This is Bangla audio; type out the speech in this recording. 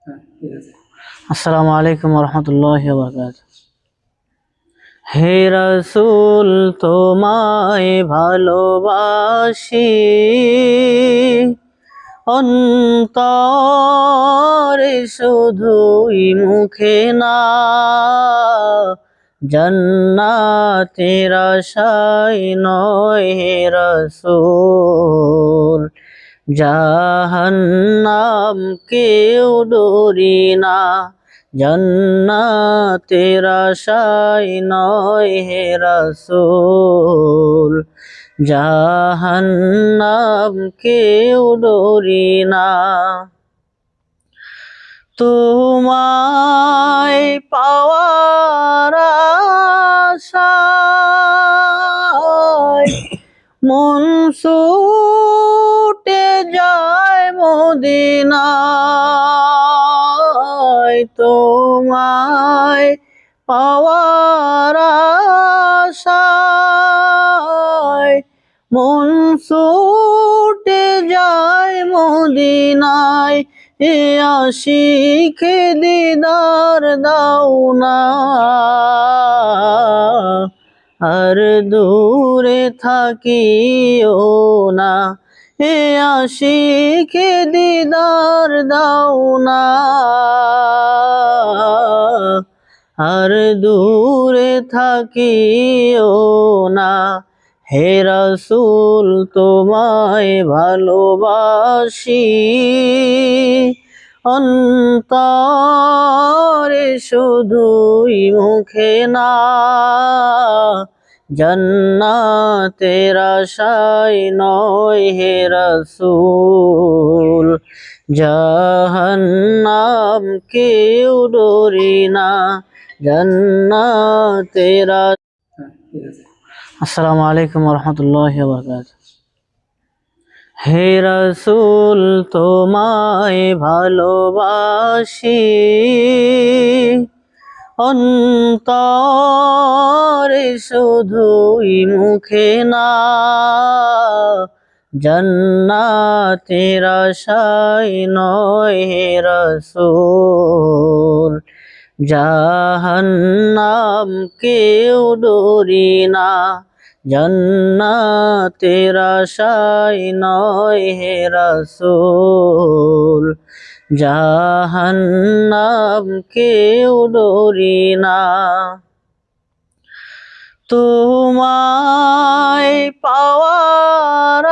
আসসালামু আলাইকুম রহমতুল্লাহি ওয়া বারাকাতুহু। হে রাসূল তোমায় ভালোবাসি, অন্তরে শুধুই মুখে না, জান্নাতের আশায় নয় হে রাসূল, জাহান্নাম কেউ ডরি না, জান্নাতের আশায় নয় হে রাসূল, জাহান্নাম কেউ ডরি না। তোমায় পাওয়ার আশায় মন ছুটে যায় মদিনায়, তোমায় পাওয়ার আশায় মন ছুটে যায় মদিনায়, এ আশিকে দিদার দাও না, আর দূরে থাকিও না, এ আশিকে দিদার দাও না, আর দূরে থাকিও না। হে রাসূল তোমায় ভালোবাসি, অন্তরে শুধুই মুখে না, জান্নাতের আশায় নয় হে রাসূল, জাহান্নাম কেউ ডরি না, জান্নাতের। আসসালামু আলাইকুম রহমতুল্লাহি ওয়া বারাকাতুহু। হে রাসূল তোমায় ভালোবাসি, অন্তরে শুধুই মুখে না, জান্নাতের আশায় নয় হে রাসূল, জাহান্নাম কেউ ডরি না, জান্নাতের আশায় নয় হে রাসূল, জাহান্নাম কেউ ডরি না। তোমায় পাওয়ার